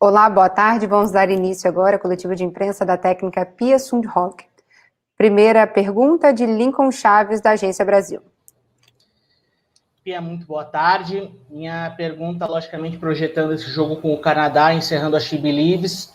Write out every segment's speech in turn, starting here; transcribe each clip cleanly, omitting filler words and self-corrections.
Olá, boa tarde. Vamos dar início agora à coletiva de imprensa da técnica Pia Sundhage. Primeira pergunta de Lincoln Chaves, da Agência Brasil. Pia, muito boa tarde. Minha pergunta, logicamente, projetando esse jogo com o Canadá, encerrando a She Believes.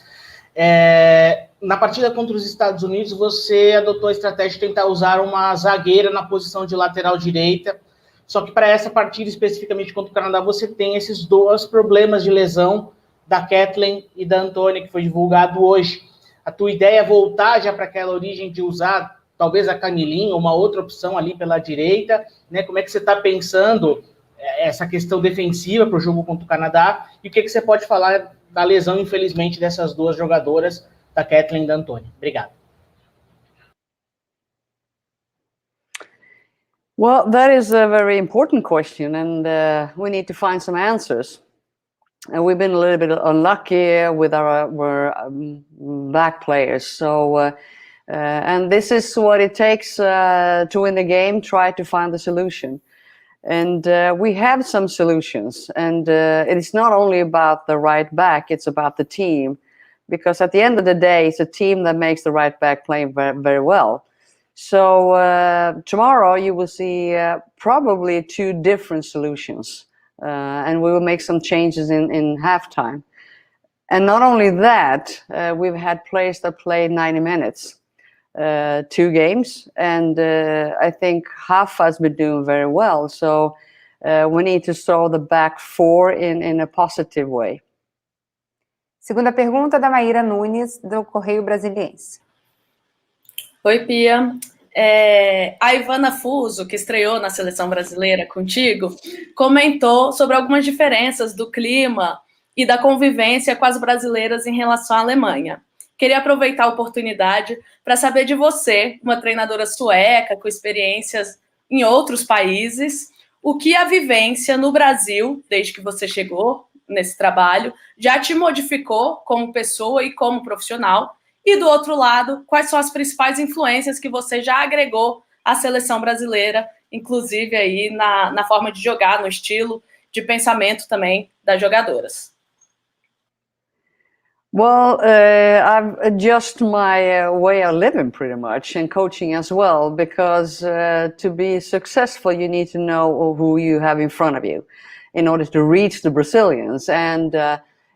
Na partida contra os Estados Unidos, você adotou a estratégia de tentar usar uma zagueira na posição de lateral direita. Só que para essa partida, especificamente contra o Canadá, você tem esses dois problemas de lesão da Kathleen e da Antônia, que foi divulgado hoje. A tua ideia é voltar já para aquela origem de usar talvez a Camilin, ou uma outra opção ali pela direita, né? Como é que você está pensando essa questão defensiva para o jogo contra o Canadá? E o que você pode falar da lesão, infelizmente, dessas duas jogadoras, da Kathleen e da Antônia? Obrigado. Well, that is a very important question, and we need to find some answers. And we've been a little bit unlucky with our back players. So, and this is what it takes to win the game, try to find the solution. And we have some solutions. And it is not only about the right back, it's about the team. Because at the end of the day, it's a team that makes the right back playing very, very well. So tomorrow you will see probably two different solutions. And we will make some changes in halftime. And not only that, we've had players that played 90 minutes, 2 games, and I think half has been doing very well. So we need to solve the back four in a positive way. Segunda pergunta da Maíra Nunes, do Correio Brasiliense. Oi, Pia. A Ivana Fuso, que estreou na Seleção Brasileira contigo, comentou sobre algumas diferenças do clima e da convivência com as brasileiras em relação à Alemanha. Queria aproveitar a oportunidade para saber de você, uma treinadora sueca com experiências em outros países, o que a vivência no Brasil, desde que você chegou nesse trabalho, já te modificou como pessoa e como profissional. E do outro lado, quais são as principais influências que você já agregou à seleção brasileira, inclusive aí na forma de jogar, no estilo de pensamento também das jogadoras? Well, I've adjusted my way of living pretty much, and coaching as well, because to be successful, you need to know who you have in front of you in order to reach the Brazilians. And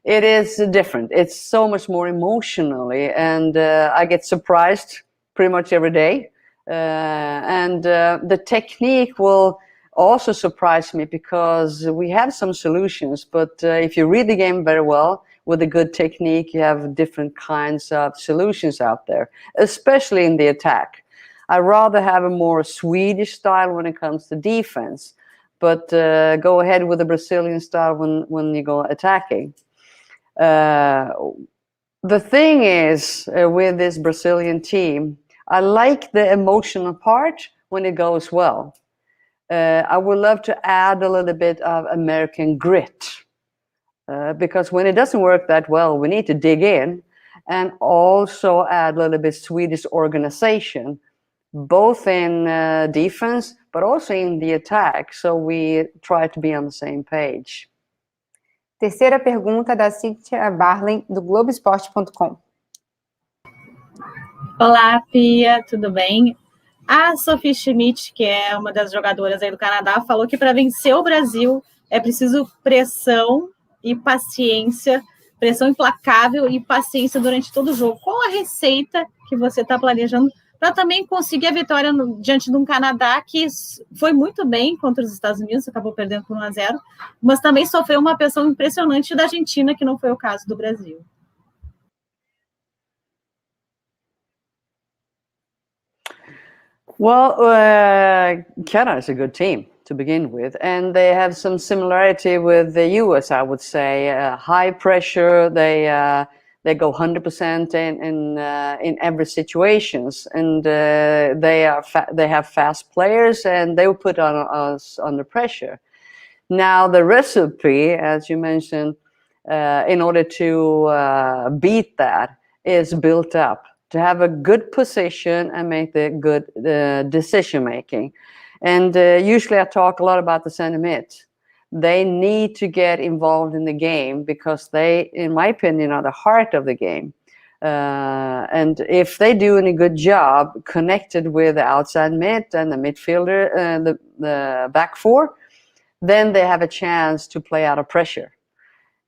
it is different. It's so much more emotionally, and I get surprised pretty much every day. And the technique will also surprise me, because we have some solutions, but if you read the game very well, with a good technique, you have different kinds of solutions out there, especially in the attack. I rather have a more Swedish style when it comes to defense, but go ahead with the Brazilian style when you go attacking. The thing is, with this Brazilian team, I like the emotional part when it goes well. I would love to add a little bit of American grit, because when it doesn't work that well, we need to dig in, and also add a little bit Swedish organization, both in defense, but also in the attack, so we try to be on the same page. Terceira pergunta da Cíntia Barlen, do Globoesporte.com. Olá, Pia, tudo bem? A Sophie Schmidt, que é uma das jogadoras aí do Canadá, falou que para vencer o Brasil é preciso pressão e paciência, pressão implacável e paciência durante todo o jogo. Qual a receita que você está planejando para também conseguir a vitória diante de um Canadá que foi muito bem contra os Estados Unidos, acabou perdendo por 1-0, mas também sofreu uma pressão impressionante da Argentina, que não foi o caso do Brasil? Well, Canada is a good team to begin with, and they have some similarity with the US, I would say. High pressure, they go 100% in every situations, and they have fast players, and they will put us under pressure. Now the recipe, as you mentioned, in order to beat that, is built up. To have a good position and make the good decision making. And usually I talk a lot about the center mid, they need to get involved in the game because they, in my opinion, are the heart of the game. And if they do a good job connected with the outside mid and the midfielder, the back four, then they have a chance to play out of pressure.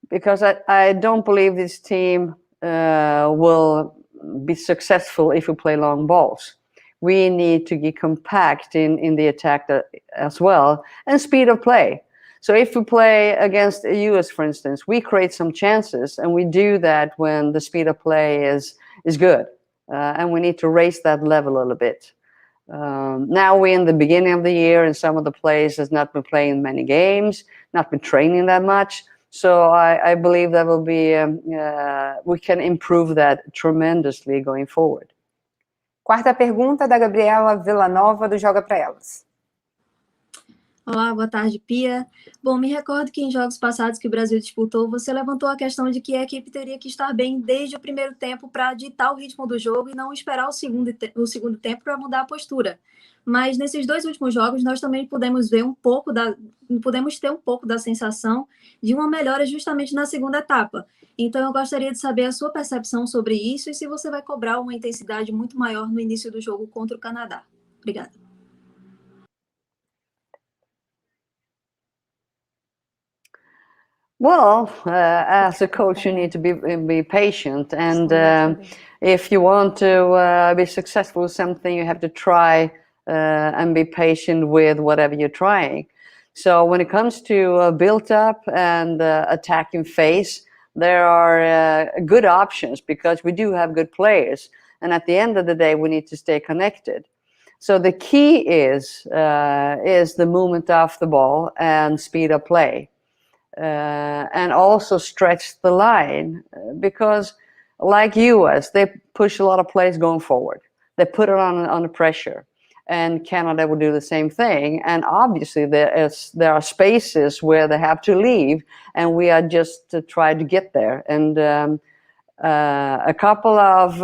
Because I don't believe this team will be successful if we play long balls. We need to get compact in the attack as well, and speed of play. So if we play against the US, for instance, we create some chances, and we do that when the speed of play is good. And we need to raise that level a little bit. Now we're in the beginning of the year, and some of the players has not been playing many games, not been training that much. So I believe that will be, we can improve that tremendously going forward. Quarta pergunta da Gabriela Villanova, do Joga Pra Elas. Olá, boa tarde, Pia. Bom, me recordo que em jogos passados que o Brasil disputou, você levantou a questão de que a equipe teria que estar bem desde o primeiro tempo para ditar o ritmo do jogo e não esperar o segundo tempo para mudar a postura. Mas nesses 2 últimos jogos, nós também podemos ter um pouco da sensação de uma melhora justamente na segunda etapa. Então, eu gostaria de saber a sua percepção sobre isso e se você vai cobrar uma intensidade muito maior no início do jogo contra o Canadá. Obrigada. Well, as a coach, you need to be patient, and if you want to be successful with something, you have to try and be patient with whatever you're trying. So when it comes to build up and attacking phase, there are good options because we do have good players, and at the end of the day, we need to stay connected. So the key is the movement of the ball and speed of play. And also stretch the line because, like US, they push a lot of plays going forward. They put it on the pressure, and Canada will do the same thing. And obviously, there are spaces where they have to leave, and we are just to try to get there. And a couple of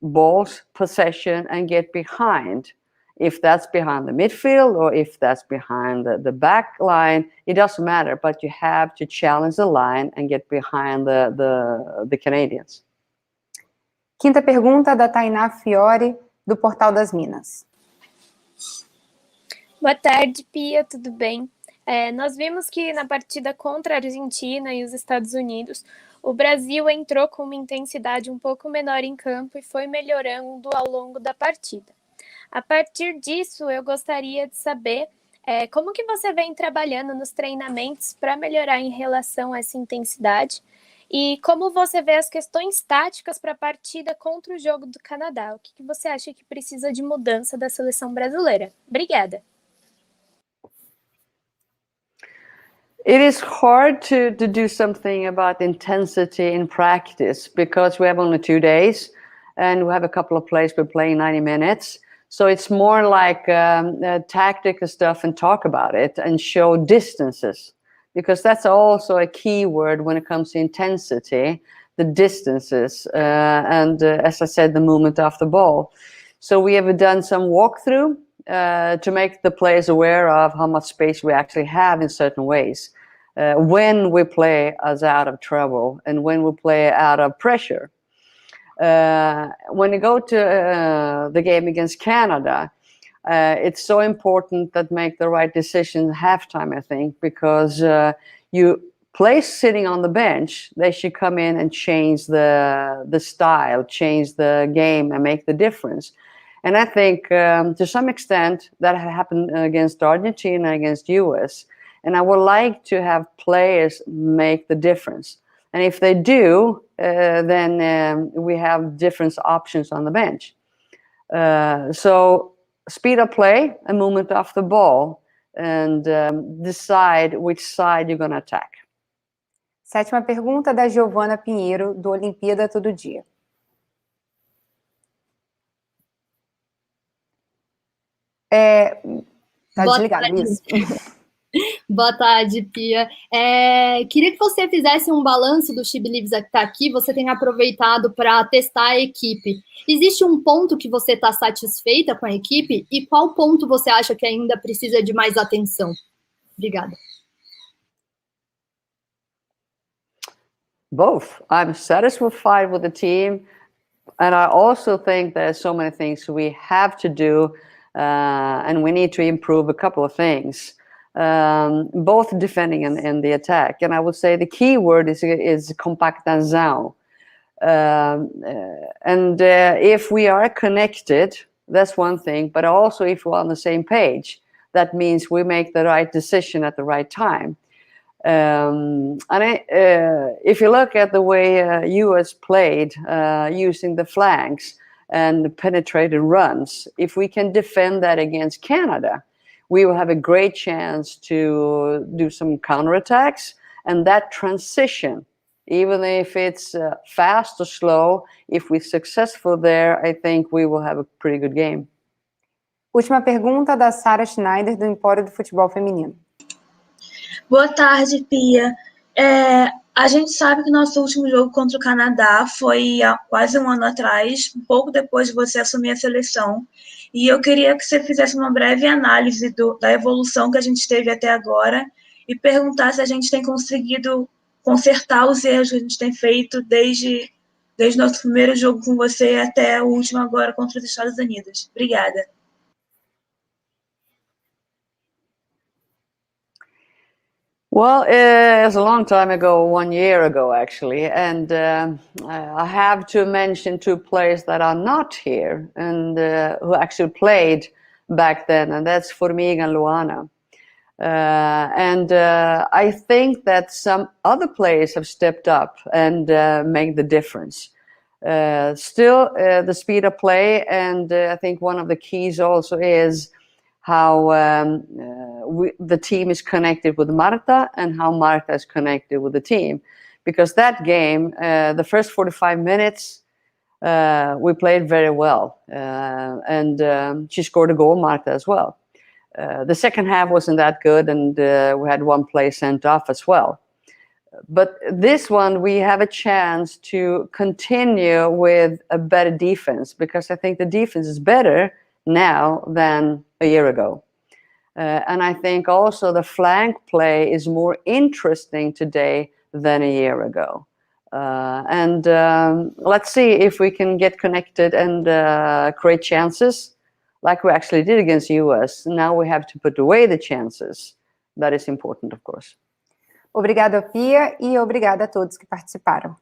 balls, possession, and get behind. If that's behind the midfield or if that's behind the back line, it doesn't matter, but you have to challenge the line and get behind the Canadians. Quinta pergunta da Tainá Fiore, do Portal das Minas. Boa tarde, Pia, tudo bem? Nós vimos que na partida contra a Argentina e os Estados Unidos, o Brasil entrou com uma intensidade um pouco menor em campo e foi melhorando ao longo da partida. A partir disso, eu gostaria de saber como que você vem trabalhando nos treinamentos para melhorar em relação a essa intensidade e como você vê as questões táticas para a partida contra o jogo do Canadá. O que você acha que precisa de mudança da seleção brasileira? Obrigada. It is hard to do something about intensity in practice because we have only 2 days and we have a couple of players we're playing 90 minutes. So it's more like tactical stuff and talk about it and show distances, because that's also a key word when it comes to intensity, the distances, and as I said, the movement of the ball. So we have done some walkthrough to make the players aware of how much space we actually have in certain ways. When we play us out of trouble and when we play out of pressure. When you go to the game against Canada, it's so important that make the right decision halftime, I think, because you players sitting on the bench, they should come in and change the style, change the game and make the difference. And I think to some extent that happened against Argentina, against US. And I would like to have players make the difference. And if they do, then we have different options on the bench. So speed of play, a movement of the ball, and decide which side you're going to attack. Sétima pergunta da Giovana Pinheiro, do Olimpíada Todo Dia. Tá desligado, isso. Boa tarde, Pia. Queria que você fizesse um balanço do She Believes que está aqui. Você tem aproveitado para testar a equipe. Existe um ponto que você está satisfeita com a equipe? E qual ponto você acha que ainda precisa de mais atenção? Obrigada. Both. I'm satisfied with the team, and I also think there's so many things we have to do, and we need to improve a couple of things, both defending and the attack. And I would say the key word is compactação. If we are connected, that's one thing, but also if we're on the same page, that means we make the right decision at the right time. If you look at the way US played using the flanks and penetrated runs, if we can defend that against Canada, we will have a great chance to do some counterattacks, and that transition, even if it's fast or slow, if we're successful there, I think we will have a pretty good game. Última pergunta da Sarah Schneider, do Empório do Futebol Feminino. Boa tarde, Pia. A gente sabe que nosso último jogo contra o Canadá foi há quase um ano atrás, um pouco depois de você assumir a seleção. E eu queria que você fizesse uma breve análise da evolução que a gente teve até agora e perguntar se a gente tem conseguido consertar os erros que a gente tem feito desde nosso primeiro jogo com você até o último agora contra os Estados Unidos. Obrigada. Well, it's a long time ago, 1 year ago, actually. And I have to mention two players that are not here and who actually played back then, and that's Formiga and Luana. I think that some other players have stepped up and made the difference. Still, the speed of play, and I think one of the keys also is how the team is connected with Marta and how Marta is connected with the team. Because that game, the first 45 minutes, we played very well. She scored a goal, Marta, as well. The second half wasn't that good, and we had one play sent off as well. But this one, we have a chance to continue with a better defense, because I think the defense is better now than a year ago. And I think also the flank play is more interesting today than a year ago. Let's see if we can get connected and create chances like we actually did against US. Now we have to put away the chances. That is important, of course. Obrigada, Pia, e obrigada a todos que participaram.